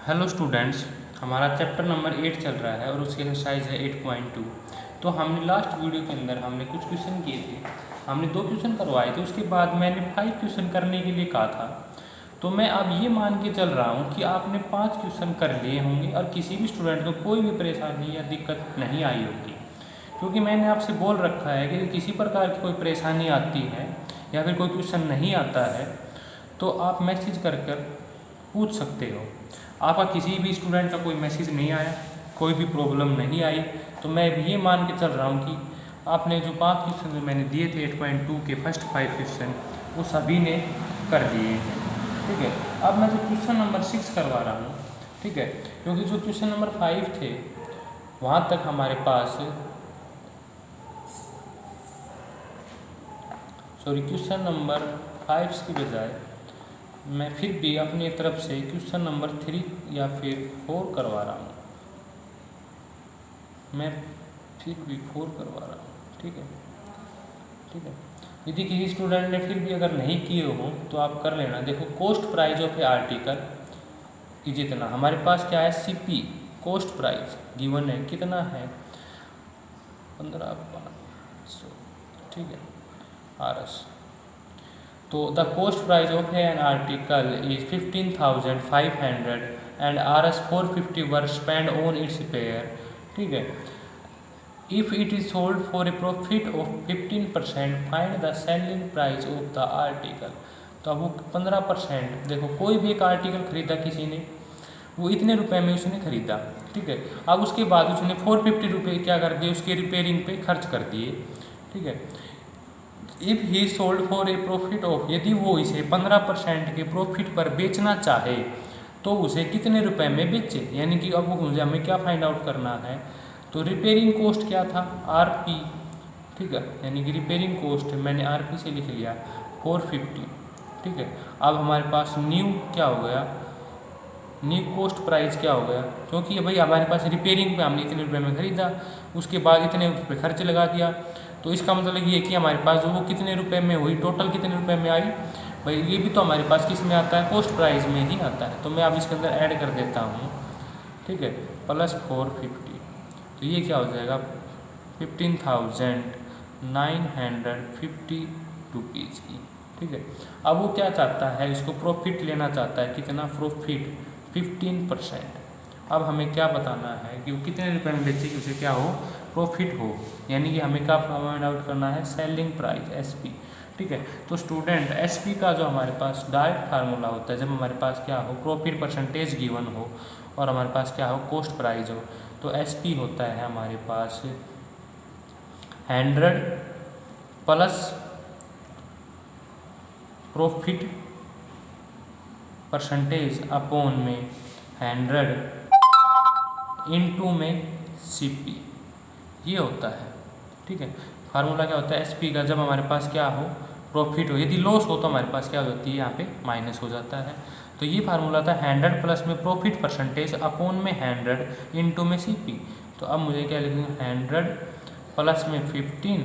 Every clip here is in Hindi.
हेलो स्टूडेंट्स, हमारा चैप्टर नंबर 8 चल रहा है और उसकी एक्सरसाइज है 8.2। तो हमने लास्ट वीडियो के अंदर हमने कुछ क्वेश्चन किए थे। हमने 2 क्वेश्चन करवाए थे, उसके बाद मैंने 5 क्वेश्चन करने के लिए कहा था। तो मैं अब ये मान के चल रहा हूँ कि आपने 5 क्वेश्चन कर लिए होंगे और किसी भी स्टूडेंट को कोई भी परेशानी या दिक्कत नहीं आई होगी, क्योंकि मैंने आपसे बोल रखा है कि किसी प्रकार की कोई परेशानी आती है या फिर कोई क्वेश्चन नहीं आता है तो आप मैसेज कर पूछ सकते हो। आपका किसी भी स्टूडेंट का कोई मैसेज नहीं आया, कोई भी प्रॉब्लम नहीं आई, तो मैं ये मान के चल रहा हूँ कि आपने जो 5 क्वेश्चन जो मैंने दिए थे 8.2 के फर्स्ट 5 क्वेश्चन वो सभी ने कर दिए हैं। ठीक है, अब मैं जो क्वेश्चन नंबर 6 करवा रहा हूँ, ठीक है, क्योंकि जो क्वेश्चन नंबर 5 थे वहाँ तक हमारे पास क्वेश्चन नंबर 5 की बजाय मैं फिर भी अपनी तरफ से क्वेश्चन नंबर 3 या फिर 4 करवा रहा हूँ। मैं फिर भी 4 करवा रहा हूँ। ठीक है, ठीक है। यदि किसी स्टूडेंट ने फिर भी अगर नहीं किए हो तो आप कर लेना। देखो, coast price of A article is इतना। हमारे पास क्या है, सीपी कोस्ट प्राइस गिवन है, कितना है 15,500। ठीक है, आरएस। तो the coast price of an article is 15,500 and RS 450 were spend on it's repair. ठीक है, if it is sold for a profit of 15%, find the selling price of the article. तो अब वो 15%, देखो कोई भी एक आर्टिकल खरीदा किसी ने, वो इतने रुपए में उसने खरीदा। ठीक है, अब उसके बाद उसने 450 रुपये क्या कर दिए, उसके रिपेयरिंग पे खर्च कर दिए। ठीक है, if he sold for a profit of, यदि वो इसे 15% के प्रॉफिट पर बेचना चाहे तो उसे कितने रुपए में बेचे। यानी कि अब मुझे हमें क्या फाइंड आउट करना है, तो रिपेयरिंग कॉस्ट क्या था, आरपी। ठीक है, यानी कि रिपेयरिंग कॉस्ट मैंने आरपी से लिख लिया 450। ठीक है, अब हमारे पास न्यू क्या हो गया, न्यू कॉस्ट प्राइस क्या हो गया, क्योंकि भाई हमारे पास रिपेयरिंग पे हमने इतने रुपए में खरीदा, उसके बाद इतने उस पर खर्च लगा दिया, तो इसका मतलब ये कि हमारे पास वो कितने रुपए में हुई, टोटल कितने रुपए में आई। भाई ये भी तो हमारे पास किस में आता है, कॉस्ट प्राइस में ही आता है। तो मैं अब इसके अंदर ऐड कर देता हूँ। ठीक है, प्लस 450, तो ये क्या हो जाएगा 15,950 रुपीज़ की। ठीक है, अब वो क्या चाहता है, इसको प्रॉफिट लेना चाहता है, कितना प्रॉफिट 15%। अब हमें क्या बताना है कि वो कितने रुपए में बेचे कि उसे क्या हो, प्रॉफिट हो। यानी कि हमें क्या फाइंड आउट करना है, सेलिंग प्राइस एसपी। ठीक है, तो स्टूडेंट एसपी का जो हमारे पास डायरेक्ट फार्मूला होता है, जब हमारे पास क्या हो, प्रॉफिट परसेंटेज गिवन हो और हमारे पास क्या हो, कॉस्ट प्राइस हो, तो एसपी होता है हमारे पास 100 प्लस प्रॉफिट परसेंटेज अपॉन में 100 इंटू में सीपी, ये होता है। ठीक है, फार्मूला क्या होता है एसपी का, जब हमारे पास क्या हो, प्रॉफिट हो, यदि लॉस हो तो हमारे पास क्या हो जाती है, यहाँ पे माइनस हो जाता है। तो ये फार्मूला था 100 प्लस में प्रॉफिट परसेंटेज अपॉन में 100 इंटू में सीपी। तो अब मुझे क्या लिखना है, 100 प्लस में 15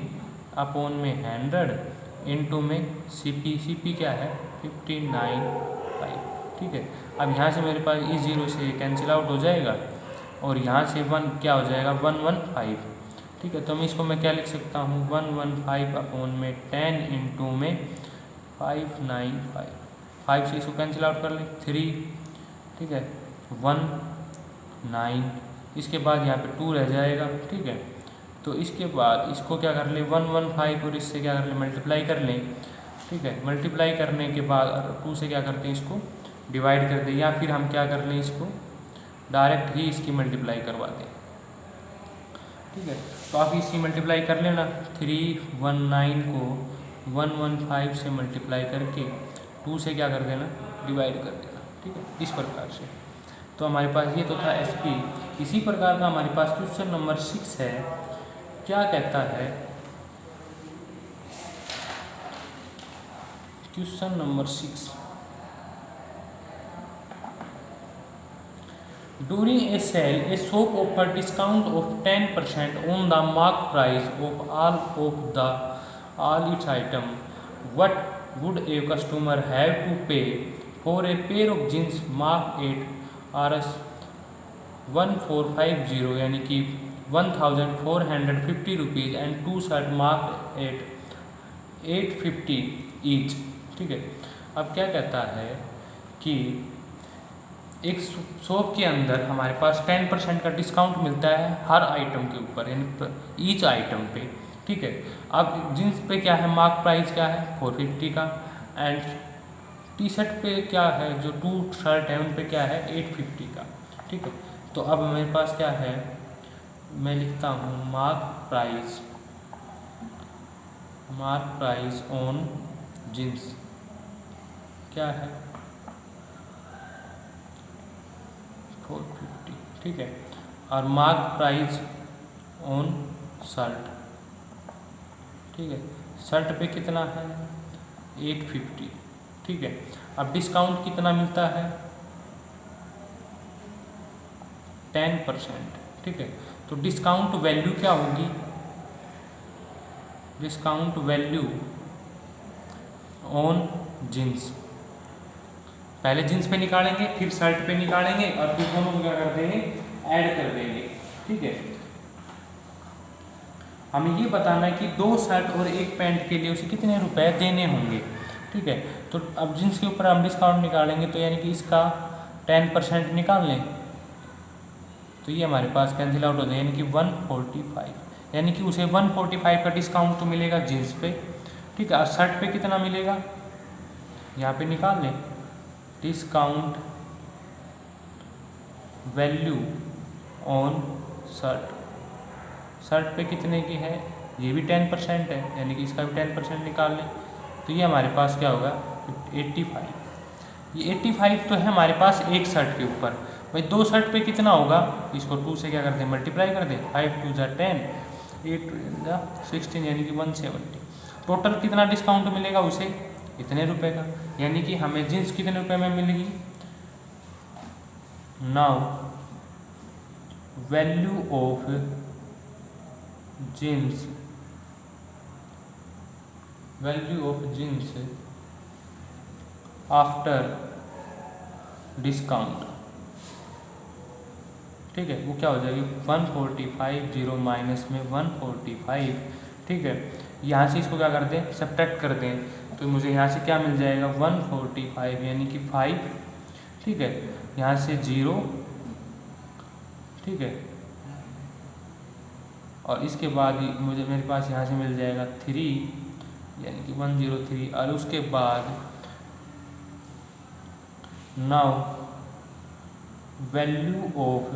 अपॉन में 100 इंटू में सीपी। सीपी क्या है 595। ठीक है, अब यहाँ से मेरे पास इस जीरो से कैंसिल आउट हो जाएगा और यहाँ से 1 क्या हो जाएगा 115। ठीक है, तो मैं इसको मैं क्या लिख सकता हूँ 115 अपॉन में 10 इंटू में 595। 5 से इसको कैंसिल आउट कर लें 3। ठीक है, 1 9, इसके बाद यहाँ पे 2 रह जाएगा। ठीक है, तो इसके बाद इसको क्या कर लें 115 और इससे क्या कर लें मल्टीप्लाई कर लें। ठीक है, मल्टीप्लाई करने के बाद 2 से क्या करते हैं, इसको डिवाइड कर दें, या फिर हम क्या कर लें, इसको डायरेक्ट ही इसकी मल्टीप्लाई करवा दें। ठीक है, तो आप इसकी मल्टीप्लाई कर लेना, 319 को 115 से मल्टीप्लाई करके 2 से क्या कर देना, डिवाइड कर देना। ठीक है, इस प्रकार से। तो हमारे पास ये तो था एसपी। इसी प्रकार का हमारे पास क्वेश्चन नंबर 6 है। क्या कहता है, question number 6, during a sale a shop offered discount of 10% on the marked price of all its item. What would a customer have to pay for a pair of jeans marked at RS 1450 यानी कि 1450 rupees and 2 shirt mark at 850 each. ठीक है, अब क्या कहता है कि एक शॉप के अंदर हमारे पास 10% का डिस्काउंट मिलता है हर आइटम के ऊपर, यानी ईच आइटम पे। ठीक है, अब जींस पे क्या है, मार्क प्राइस क्या है 450 का, एंड टी शर्ट पे क्या है, जो 2 शर्ट है उन पे क्या है 850 का। ठीक है, तो अब मेरे पास क्या है, मैं लिखता हूँ मार्क प्राइस ऑन जींस क्या है 450। ठीक है, और मार्क प्राइस ऑन शर्ट, ठीक है, शर्ट पे कितना है 850। ठीक है, अब डिस्काउंट कितना मिलता है 10%। ठीक है, तो डिस्काउंट वैल्यू क्या होगी, डिस्काउंट वैल्यू ऑन जींस, पहले जींस पे निकालेंगे फिर शर्ट पे निकालेंगे और फिर दोनों को क्या कर देंगे ऐड कर देंगे। ठीक है, हमें ये बताना है कि 2 शर्ट और 1 पैंट के लिए उसे कितने रुपए देने होंगे। ठीक है, तो अब जींस के ऊपर हम डिस्काउंट निकालेंगे तो यानी कि इसका 10% निकाल लें तो ये हमारे पास कैंसिल आउट हो जाए, यानी कि 145, यानी कि उसे 145 का डिस्काउंट तो मिलेगा जीन्स पे। ठीक है, और शर्ट पे कितना मिलेगा यहाँ पे निकाल लें, discount value on shirt, shirt पे कितने की है, ये भी 10% है, यानी कि इसका भी 10% निकाल लें तो ये हमारे पास क्या होगा 85। ये 85 तो है हमारे पास एक शर्ट के ऊपर। भाई 2 शर्ट पे कितना होगा, इसको 2 से क्या कर दें मल्टीप्लाई कर दें, 5 2 ज़ा 10, 8 2 16, यानी कि 170। टोटल कितना डिस्काउंट मिलेगा उसे इतने रुपए का, यानी कि हमें जींस कितने रुपए में मिलेगी। Now value of jeans, after discount, ठीक है, वो क्या हो जाएगी 145, 0 माइनस में 145। ठीक है, यहाँ से इसको क्या कर दें सब्ट्रैक्ट कर दें तो मुझे यहाँ से क्या मिल जाएगा 145 यानी कि 5। ठीक है, यहाँ से 0, ठीक है, और इसके बाद मुझे मेरे पास यहाँ से मिल जाएगा 3 यानी कि 103, और उसके बाद now value of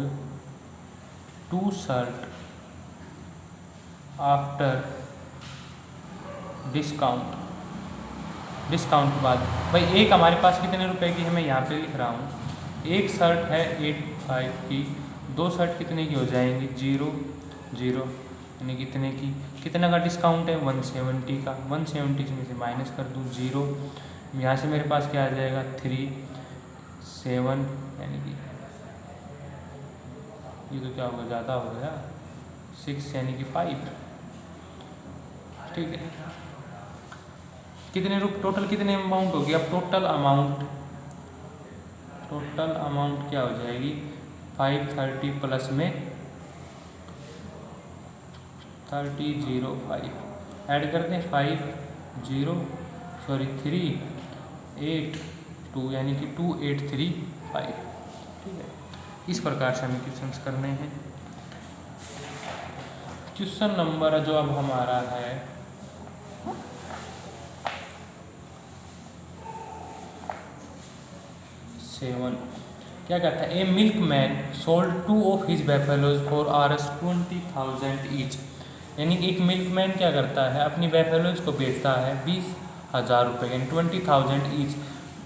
2 shirt after discount, discount के बाद भाई एक हमारे पास कितने रुपए की है, मैं यहाँ पे लिख रहा हूँ, एक शर्ट है 85 की, 2 शर्ट कितने की हो जाएंगी 0 0, यानी कितने की, कितना का डिस्काउंट है 170 का, 170 में से माइनस कर दूँ 0, यहाँ से मेरे पास क्या आ जाएगा 3 7, यानी कि ये तो क्या होगा ज़्यादा हो गया 6 यानी कि 5। ठीक है, कितने टोटल कितने अमाउंट होगी, अब टोटल अमाउंट क्या हो जाएगी 530 प्लस में 3005 ऐड कर दें 382 यानी कि 2835। ठीक है, इस प्रकार से हमें क्वेश्चंस करने हैं। क्वेश्चन नंबर जो अब हमारा है 7, क्या कहता है, a milkman sold 2 of his buffaloes for Rs 20,000 each, यानी कि एक मिल्क मैन क्या करता है अपनी बेफेलोज को बेचता है 20,000 रुपये, यानी 20,000 ईच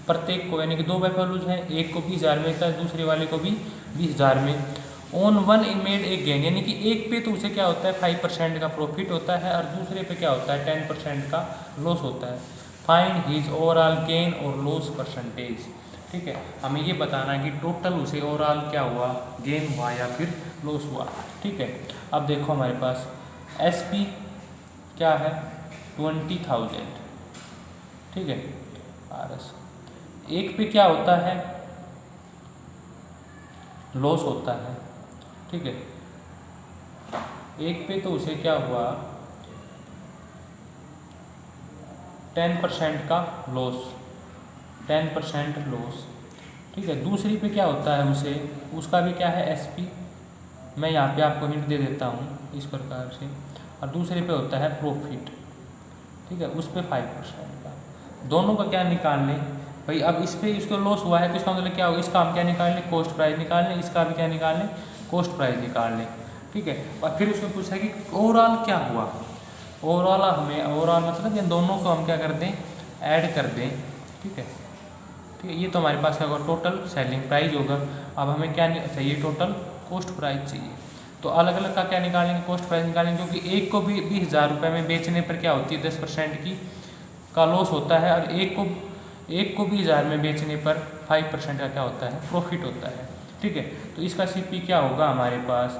प्रत्येक को, यानी कि 2 बेफेलोज हैं, एक को 20,000 में बेचता है दूसरे वाले को भी 20,000 में। On one made a gain, यानी कि एक पे तो उसे क्या होता है 5% का प्रॉफिट होता है और दूसरे पे क्या होता है 10% का लॉस होता है। फाइंड हिज ओवरऑल गेन और लॉस परसेंटेज। ठीक है, हमें ये बताना है कि टोटल उसे ओवरऑल क्या हुआ, गेन हुआ या फिर लॉस हुआ। ठीक है, अब देखो हमारे पास SP क्या है 20,000, ठीक है, RS एक पे क्या होता है लॉस होता है, ठीक है। एक पे तो उसे क्या हुआ 10% का लॉस, 10% लॉस, ठीक है। दूसरी पे क्या होता है उसे, उसका भी क्या है SP, मैं यहाँ पे आपको हिंट दे देता हूँ इस प्रकार से। और दूसरे पे होता है प्रॉफिट, ठीक है, उस पे 5% का। दोनों का क्या निकाल लें भाई, अब इस पे इसको लॉस हुआ है तो इसका मतलब क्या होगा, इसका हम क्या निकाल लें, कॉस्ट प्राइस निकाल लें, इसका भी क्या निकाल लें, कॉस्ट प्राइस निकाल लें, ठीक है। और फिर उसमें पूछा कि ओवरऑल क्या हुआ, ओवरऑल हमें, ओवरऑल मतलब इन दोनों को हम क्या कर दें, ऐड कर दें, ठीक है, ठीक है। ये तो हमारे पास क्या होगा, टोटल सेलिंग प्राइस होगा। अब हमें क्या चाहिए, टोटल कॉस्ट प्राइस चाहिए। तो अलग अलग का क्या निकालेंगे, कॉस्ट प्राइस निकालेंगे, क्योंकि एक को भी 20,000 रुपये में बेचने पर क्या होती है 10% की का लॉस होता है, और एक को 20,000 में बेचने पर 5% का क्या होता है, प्रॉफिट होता है, ठीक है। तो इसका CP क्या होगा हमारे पास,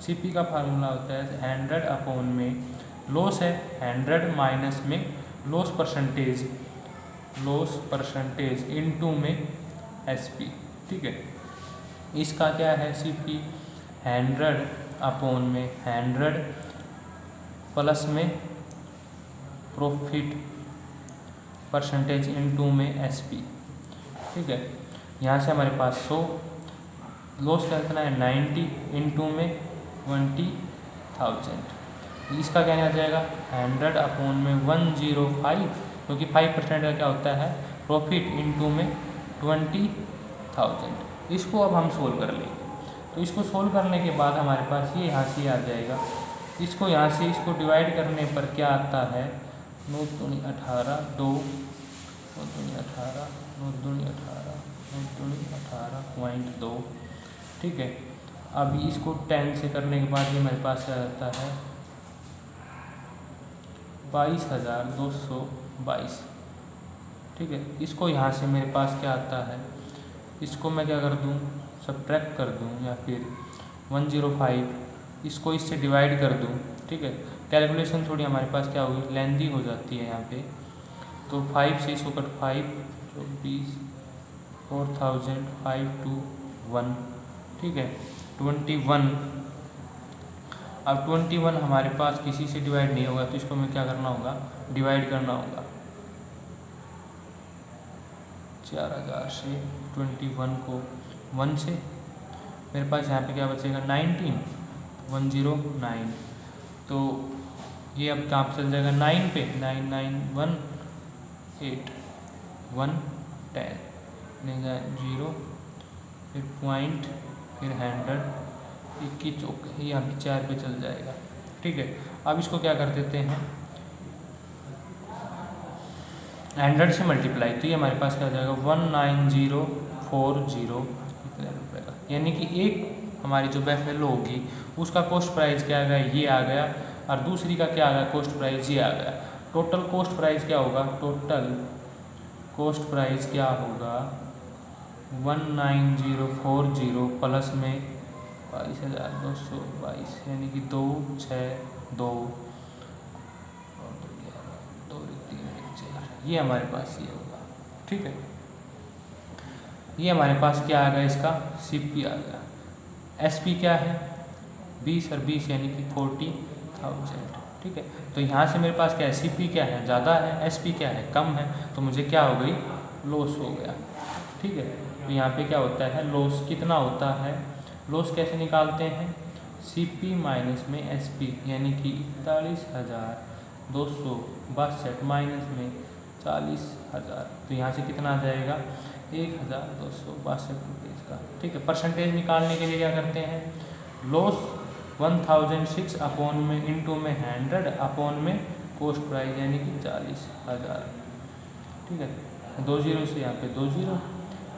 CP का फार्मूला होता है 100 अपॉन में लॉस है 100 माइनस में लॉस परसेंटेज इनटू में SP, ठीक है। इसका क्या है CP 100 अपॉन में 100 प्लस में प्रॉफिट परसेंटेज इनटू में SP, ठीक है। यहाँ से हमारे पास 100, लॉस का कितना है 90 इनटू में 20,000, इसका क्या आ जाएगा 100 अपॉन में 105, क्योंकि 5% का क्या होता है प्रॉफिट इनटू में 20,000। इसको अब हम सोल्व कर लेंगे। तो इसको सोल्व करने के बाद हमारे पास ये यहाँ से आ जाएगा, इसको यहाँ से इसको डिवाइड करने पर क्या आता है 9 दूनी 18, 2 9 दूनी 18, 9 दूनी 18, 9 दूनी 18.2, ठीक है। अभी इसको 10 से करने के बाद ये मेरे पास क्या आता है 22,222, ठीक है। इसको यहाँ से मेरे पास क्या आता है, इसको मैं क्या कर दूँ, सब्ट्रैक्ट कर दूँ, या फिर 105 इसको इससे डिवाइड कर दूँ, ठीक है। कैलकुलेशन थोड़ी हमारे पास क्या होगी, लेंदी हो जाती है यहाँ पे। तो 5 से इसको कट 5 24 4,521, ठीक है 21। अब 21 हमारे पास किसी से डिवाइड नहीं होगा, तो इसको हमें क्या करना होगा, डिवाइड करना होगा 4,000 से 21 को 1 से, मेरे पास यहाँ पे क्या बचेगा 19, 109। तो ये अब कहाँ पर चल जाएगा 9 पे, 9918110 0, फिर पॉइंट, फिर 100, 21 चौके, ये यहाँ पे 4 पे चल जाएगा, ठीक है। अब इसको क्या कर देते हैं 100 से मल्टीप्लाई, तो ये हमारे पास क्या आ जाएगा 19040 इतने रुपये का, यानी कि एक हमारी जो बेफेलो होगी उसका कॉस्ट प्राइस क्या आ गया, ये आ गया, और दूसरी का क्या आ गया कॉस्ट प्राइस, ये आ गया। टोटल कॉस्ट प्राइस क्या होगा, टोटल कॉस्ट प्राइस क्या होगा 19040 प्लस में 22,222, यानी कि 262 ये हमारे पास ये होगा, ठीक है। ये हमारे पास क्या आ गया, इसका CP आ गया। SP क्या है 20 और 20 यानी कि 40,000, ठीक है। तो यहाँ से मेरे पास क्या है, CP क्या है ज़्यादा है, SP क्या है कम है, तो मुझे क्या हो गई लॉस हो गया, ठीक है। तो यहाँ पे क्या होता है लॉस कितना होता है, लॉस कैसे निकालते हैं, CP माइनस में SP, यानी कि 41,262 माइनस में 40,000, तो यहाँ से कितना आ जाएगा 1,262 रुपये का, ठीक है। परसेंटेज निकालने के लिए क्या करते हैं, लॉस 1006 अपॉन में इनटू में 100 अपॉन में कॉस्ट प्राइस, यानी कि 40,000, ठीक है। 2 जीरो से यहाँ पे 2 जीरो,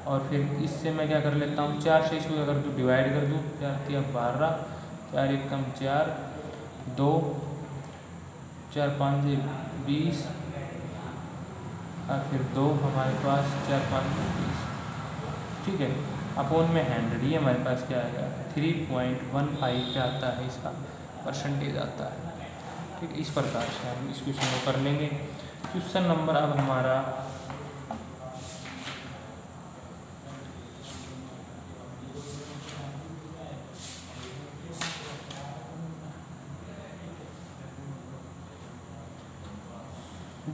और फिर इससे मैं क्या कर लेता हूँ 4 से इसको अगर तो डिवाइड कर दूँ, 4 3 12, 4 1 कम 4, 2 4 5 20, और फिर 2 हमारे पास 4 5 20, ठीक है, अपॉन में 100, ये हमारे पास क्या आएगा 3.15 क्या आता है, इसका परसेंटेज आता है, ठीक है। इस प्रकार से हम इस क्वेश्चन को कर लेंगे। क्वेश्चन नंबर अब हमारा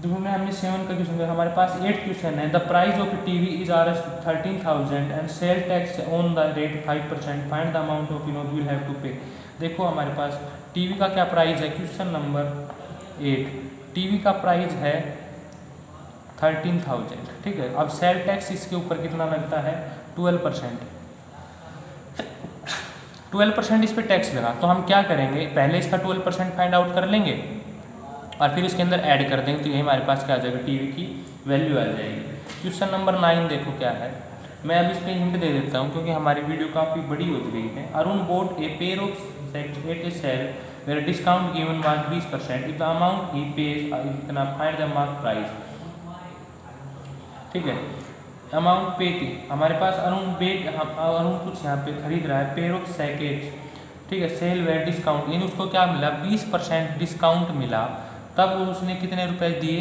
हमने 7 का क्वेश्चन, हमारे पास 8 क्वेश्चन है। The price of TV is Rs 13,000 and sale tax on the rate 5%, find the amount of you will have to pay. देखो हमारे पास टीवी का क्या प्राइस है, क्वेश्चन नंबर 8, टीवी का प्राइस है 13,000, ठीक है। अब सेल टैक्स इसके ऊपर कितना लगता है, 12%। 12% इस पर टैक्स लगा, तो हम क्या करेंगे, पहले इसका 12% फाइंड आउट कर लेंगे और फिर इसके अंदर ऐड कर देंगे, तो ये हमारे पास क्या आ जाएगा, टीवी की वैल्यू आ जाएगी। क्वेश्चन नंबर 9 देखो क्या है, मैं अब इस पर हिंट दे देता हूँ क्योंकि हमारी वीडियो काफ़ी बड़ी हो गई है। Arun bought a pair of at a sale where discount given was 20%, if the amount he pays इतना, फाइंड द मार्क प्राइस, ठीक है। अमाउंट पे की हमारे पास अरुण कुछ यहाँ पे खरीद रहा है, पेयर ऑफ सैकेज, ठीक है, सेल वेयर डिस्काउंट, इन उसको क्या मिला, 20% डिस्काउंट मिला, तब उसने कितने रुपए दिए,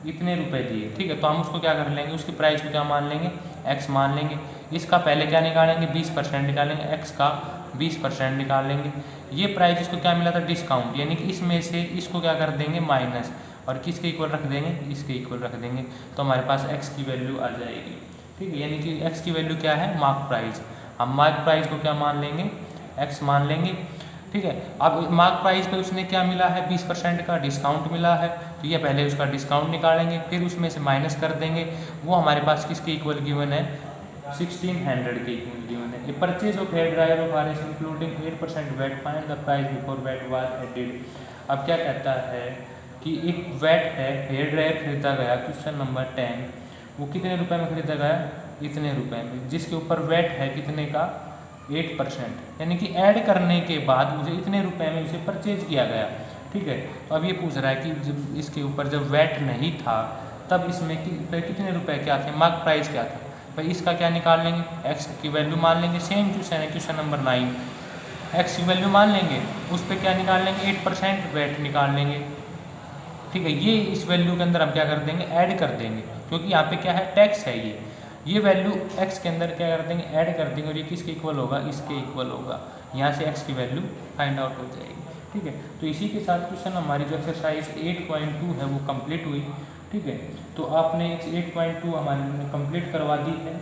इतने रुपए दिए, ठीक है। तो हम उसको क्या कर लेंगे, उसकी प्राइस को क्या मान लेंगे, x मान लेंगे। इसका पहले क्या निकालेंगे, 20% निकालेंगे, x का 20% निकाल लेंगे। ये प्राइस इसको क्या मिला था, डिस्काउंट, यानी कि इसमें से इसको क्या कर देंगे, माइनस, और किसके इक्वल रख देंगे, इसके इक्वल रख देंगे, तो हमारे पास x की वैल्यू आ जाएगी, ठीक है। यानी कि x की वैल्यू क्या है, मार्क प्राइस। हम मार्क प्राइस को क्या मान लेंगे, x मान लेंगे, ठीक है। अब मार्क प्राइस पे उसने क्या मिला है, 20% का डिस्काउंट मिला है, तो ये पहले उसका डिस्काउंट निकालेंगे, फिर उसमें से माइनस कर देंगे, वो हमारे पास किसके इक्वल गिवन है, 1600 के इक्वल गिवन है। Purchase of hair dryer of RS including 8% VAT, find the price before VAT was added. अब क्या कहता है कि एक वैट है, हेयर ड्रायर खरीदा गया, क्वेश्चन नंबर 10, वो कितने रुपए में खरीदा गया, इतने रुपए में, जिसके ऊपर वैट है कितने का, 8%, यानी कि ऐड करने के बाद मुझे इतने रुपए में उसे परचेज किया गया, ठीक है। तो अब ये पूछ रहा है कि जब इसके ऊपर जब वैट नहीं था तब इसमें कितने रुपए क्या थे, मार्क प्राइस क्या था, भाई इसका क्या निकाल लेंगे, x की वैल्यू मान लेंगे, सेम क्वेश्चन है क्वेश्चन नंबर 9, x की वैल्यू मान लेंगे, उस पर क्या निकाल लेंगे, 8% वैट निकाल लेंगे, ठीक है। ये इस वैल्यू के अंदर हम क्या कर देंगे, ऐड कर देंगे, क्योंकि यहाँ पे क्या है, टैक्स है, ये वैल्यू x के अंदर क्या कर देंगे, ऐड कर देंगे, और ये किसके इक्वल होगा, इसके इक्वल होगा, यहाँ से x की वैल्यू फाइंड आउट हो जाएगी, ठीक है। तो इसी के साथ क्वेश्चन हमारी जो एक्सरसाइज 8.2 है वो कंप्लीट हुई, ठीक है। तो आपने 8.2 हमारी कंप्लीट करवा दी है,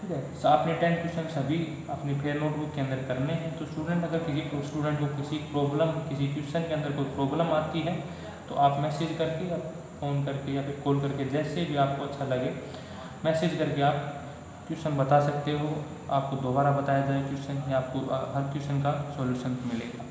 ठीक है। तो आपने 10 क्वेश्चन सभी अपनी फेयर नोटबुक के अंदर करने हैं। तो स्टूडेंट अगर किसी स्टूडेंट को किसी प्रॉब्लम, किसी क्वेश्चन के अंदर कोई प्रॉब्लम आती है तो आप मैसेज करके या फ़ोन करके या फिर कॉल करके, जैसे भी आपको अच्छा लगे, मैसेज करके आप क्वेश्चन बता सकते हो, आपको दोबारा बताया जाए क्वेश्चन, या आपको हर क्वेश्चन का सॉल्यूशन मिलेगा।